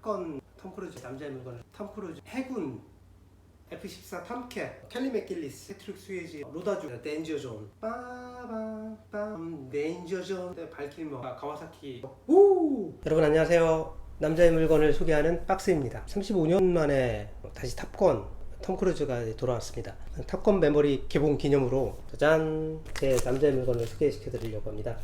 탑건 톰 크루즈 남자의 물건 톰 크루즈 해군 F-14 탐캣 켈리 맥길리스 패트릭 스웨이지 로다주 덴저 존 빠밤빰 덴저 존 발킬머 가와사키 우 여러분 안녕하세요. 남자의 물건을 소개하는 박스입니다. 35년 만에 다시 탑건 톰 크루즈가 돌아왔습니다. 탑건 메모리 개봉 기념으로 짜잔 제 남자의 물건을 소개시켜 드리려고 합니다.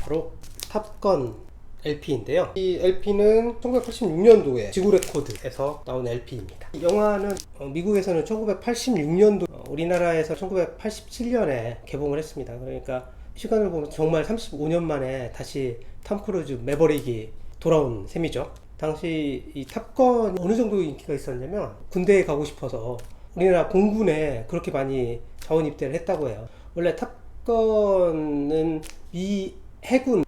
바로 탑건 LP인데요. 이 LP는 1986년도에 지구 레코드에서 나온 LP입니다. 이 영화는 미국에서는 1986년도, 우리나라에서 1987년에 개봉을 했습니다. 그러니까 시간을 보면 정말 35년 만에 다시 톰 크루즈 매버릭이 돌아온 셈이죠. 당시 이 탑건 어느 정도 인기가 있었냐면 군대에 가고 싶어서 우리나라 공군에 그렇게 많이 자원 입대를 했다고 해요. 원래 탑건은 미 해군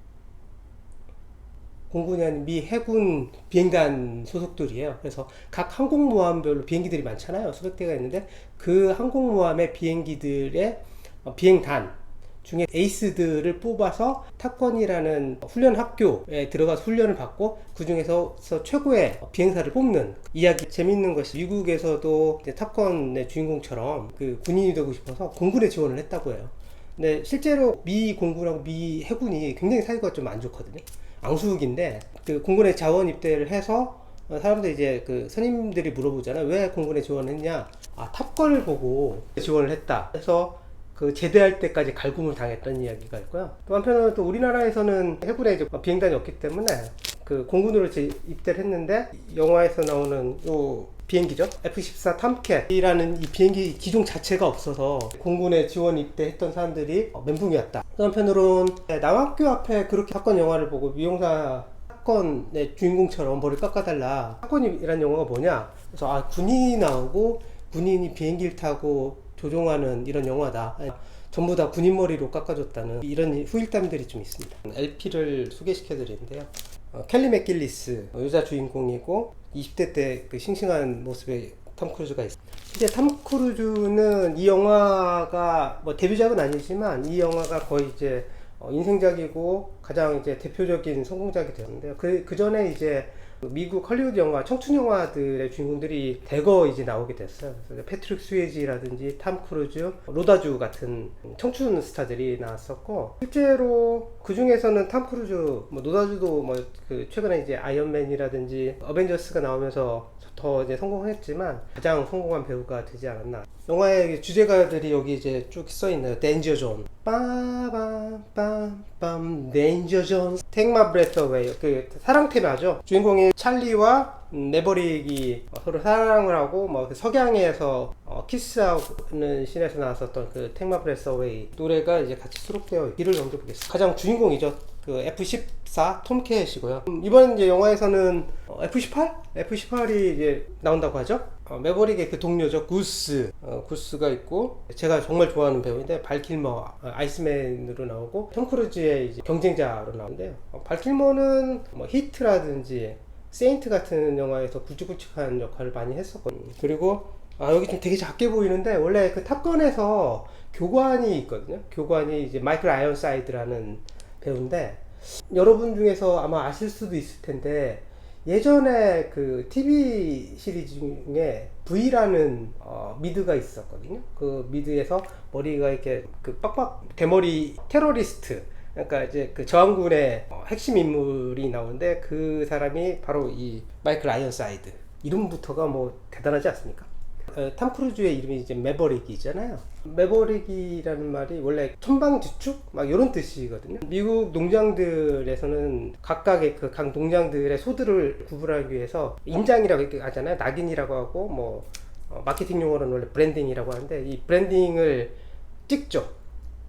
공군이 아닌 미 해군 비행단 소속들이에요. 그래서 각 항공모함별로 비행기들이 많잖아요. 수백 대가 있는데 그 항공모함의 비행기들의 비행단 중에 에이스들을 뽑아서 탑건이라는 훈련 학교에 들어가서 훈련을 받고 그 중에서 최고의 비행사를 뽑는 이야기. 재밌는 것이 미국에서도 이제 탑건의 주인공처럼 그 군인이 되고 싶어서 공군에 지원을 했다고 해요. 근데 실제로 미 공군하고 미 해군이 굉장히 사이가 좀 안 좋거든요. 앙수국인데 그 공군에 자원 입대를 해서 사람들이 이제 그 선임들이 물어보잖아요. 왜 공군에 지원했냐? 아, 탑건을 보고 지원을 했다. 그래서 그 제대할 때까지 갈굼을 당했던 이야기가 있고요. 또 한편으로는 또 우리나라에서는 해군에 이제 비행단이 없기 때문에 그 공군으로 입대를 했는데 영화에서 나오는 요 비행기죠. F-14 탐캣이라는 이 비행기 기종 자체가 없어서 공군에 지원 입대했던 사람들이 멘붕이었다. 또 한편으로는 남학교 앞에 그렇게 사건 영화를 보고 미용사 사건의 주인공처럼 머리를 깎아달라. 사건이라는 영화가 뭐냐? 그래서 군인이 나오고 군인이 비행기를 타고 조종하는 이런 영화다. 전부 다 군인 머리로 깎아줬다는 이런 후일담들이 좀 있습니다. LP를 소개시켜 드리는데요. 켈리 맥길리스 여자 주인공이고 20대 때 그 싱싱한 모습의 톰 크루즈가 있습니다. 이제 톰 크루즈는 이 영화가 뭐 데뷔작은 아니지만 이 영화가 거의 이제 인생작이고 가장 이제 대표적인 성공작이 되었는데요. 그 전에 이제 미국 헐리우드 영화, 청춘 영화들의 주인공들이 대거 이제 나오게 됐어요. 그래서 패트릭 스웨이지라든지 톰 크루즈, 로다주 같은 청춘 스타들이 나왔었고, 실제로 그 중에서는 톰 크루즈, 뭐 로다주도 뭐 그 최근에 이제 아이언맨이라든지 어벤져스가 나오면서 더 이제 성공했지만 가장 성공한 배우가 되지 않았나. 영화의 주제가들이 여기 이제 쭉 써 있네요. 덴저 존, 빠밤빰빰, 덴저 존, Take My Breath Away. 그 사랑 테마죠. 주인공이 찰리와 매버릭이 서로 사랑을 하고 뭐 석양에서 키스하는 씬에서 나왔었던 그 Take My Breath Away 노래가 이제 같이 수록되어 길을 넘겨보겠습니다. 가장 주인공이죠. 그 F-14 톰캣이고요. 이번 이제 영화에서는 F-18? F-18이 이제 나온다고 하죠. 매버릭의 그 동료죠. 구스가 있고, 제가 정말 좋아하는 배우인데 발킬머 아이스맨으로 나오고, 톰 크루즈의 이제 경쟁자로 나오는데요. 발킬머는 뭐 히트라든지 세인트 같은 영화에서 굵직굵직한 역할을 많이 했었거든요. 그리고 여기 좀 되게 작게 보이는데 원래 그 탑건에서 교관이 있거든요. 교관이 이제 마이클 아이언사이드라는 배우인데, 여러분 중에서 아마 아실 수도 있을 텐데 예전에 그 TV 시리즈 중에 V라는 미드가 있었거든요. 그 미드에서 머리가 이렇게 그 빡빡 대머리 테러리스트, 그러니까 이제 그 저항군의 핵심 인물이 나오는데 그 사람이 바로 이 마이클 아이언사이드. 이름부터가 뭐 대단하지 않습니까? 톰 크루즈의 이름이 이제 매버릭이잖아요. 매버릭이라는 말이 원래 천방지축? 막 이런 뜻이거든요. 미국 농장들에서는 각각의 그 각 농장들의 소들을 구분하기 위해서 인장이라고 하잖아요. 낙인이라고 하고 뭐 마케팅 용어로는 원래 브랜딩이라고 하는데 이 브랜딩을 찍죠.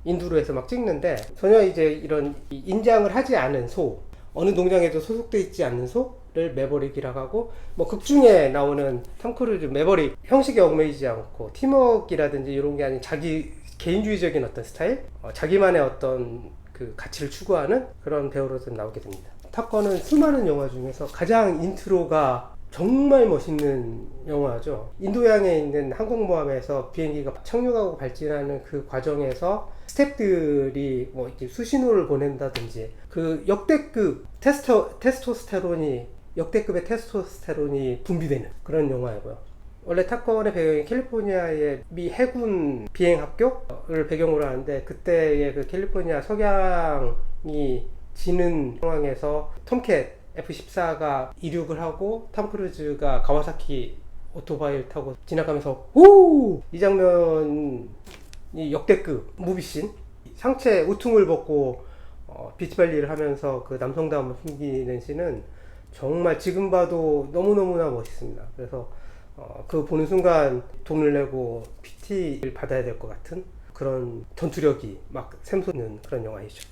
인두로에서 막 찍는데 전혀 이제 이런 인장을 하지 않은 소, 어느 농장에도 소속돼 있지 않는 소를 매버릭이라고 하고, 뭐 극중에 나오는 톰 크루즈 매버릭 형식에 얽매이지 않고 팀워크라든지 이런 게 아닌 자기 개인주의적인 어떤 스타일, 자기만의 어떤 그 가치를 추구하는 그런 배우로서 나오게 됩니다. 탑건은 수많은 영화 중에서 가장 인트로가 정말 멋있는 영화죠. 인도양에 있는 항공모함에서 비행기가 착륙하고 발진하는 그 과정에서 스태프들이 뭐 이렇게 수신호를 보낸다든지 그 역대급 테스토스테론이 역대급의 테스토스테론이 분비되는 그런 영화이고요. 원래 탑건의 배경이 캘리포니아의 미 해군 비행 합격을 배경으로 하는데, 그때의 그 캘리포니아 석양이 지는 상황에서 톰캣 F-14가 이륙을 하고 탐 크루즈가 가와사키 오토바이를 타고 지나가면서 오! 이 장면이 역대급 무비씬. 상체 우퉁을 벗고 비치발리를 하면서 그 남성다움을 숨기는 씬은 정말 지금 봐도 너무너무나 멋있습니다. 그래서 그 보는 순간 돈을 내고 PT를 받아야 될 것 같은 그런 전투력이 막 샘솟는 그런 영화이죠.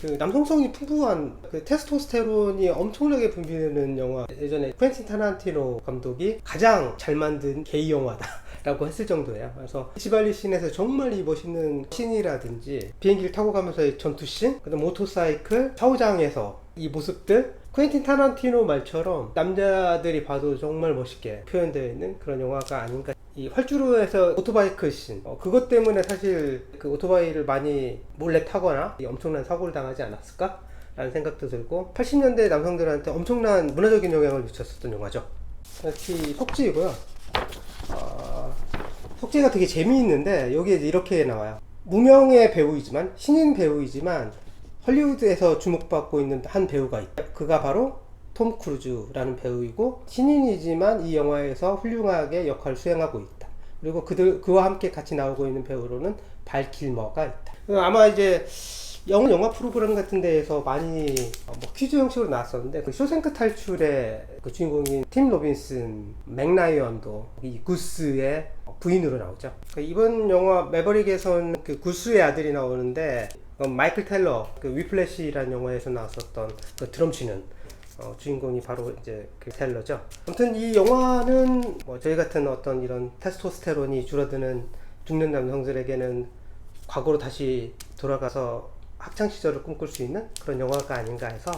그 남성성이 풍부한 그 테스토스테론이 엄청나게 분비되는 영화, 예전에 퀸틴 타란티노 감독이 가장 잘 만든 게이 영화다 라고 했을 정도예요. 그래서 지발리 씬에서 정말 이 멋있는 씬이라든지 비행기를 타고 가면서의 전투 씬, 그다음 모터사이클, 샤워장에서 이 모습들, 퀸틴 타란티노 말처럼 남자들이 봐도 정말 멋있게 표현되어 있는 그런 영화가 아닌가. 이 활주로에서 오토바이크 씬, 그것 때문에 사실 그 오토바이를 많이 몰래 타거나 엄청난 사고를 당하지 않았을까? 라는 생각도 들고, 80년대 남성들한테 엄청난 문화적인 영향을 미쳤었던 영화죠. 특히 속지이고요. 속지가 되게 재미있는데, 여기에 이렇게 나와요. 무명의 배우이지만, 신인 배우이지만 헐리우드에서 주목받고 있는 한 배우가 있다. 그가 바로 톰 크루즈라는 배우이고, 신인이지만 이 영화에서 훌륭하게 역할을 수행하고 있다. 그리고 그와 함께 같이 나오고 있는 배우로는 발 kilmer가 있다. 아마 이제 영화 프로그램 같은 데에서 많이 퀴즈 형식으로 나왔었는데, 그 쇼생크 탈출의 그 주인공인 팀 로빈슨 맥라이언도 이 구스의 부인으로 나오죠. 이번 영화 매버릭에서는 그 구스의 아들이 나오는데, 마이클 텔러, 그 위플래시라는 영화에서 나왔었던 그 드럼 치는 주인공이 바로 이제 그 텔러죠. 아무튼 이 영화는 저희 같은 어떤 이런 테스토스테론이 줄어드는 중년 남성들에게는 과거로 다시 돌아가서 학창 시절을 꿈꿀 수 있는 그런 영화가 아닌가 해서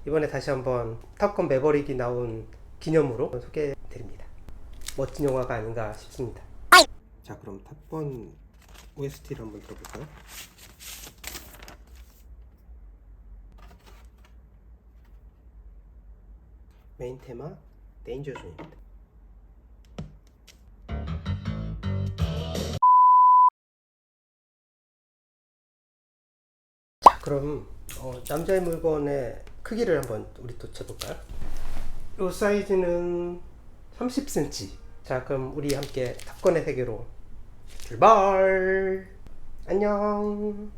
이번에 다시 한번 탑건 매버릭이 나온 기념으로 소개해 드립니다. 멋진 영화가 아닌가 싶습니다. 자, 그럼 탑건 OST를 한번 들어볼까요? 메인 테마 데인저 존입니다. 자, 그럼 남자의 물건의 크기를 한번 우리 또 재볼까요? 이 사이즈는 30cm. 자, 그럼 우리 함께 탑건의 세계로 출발! 안녕!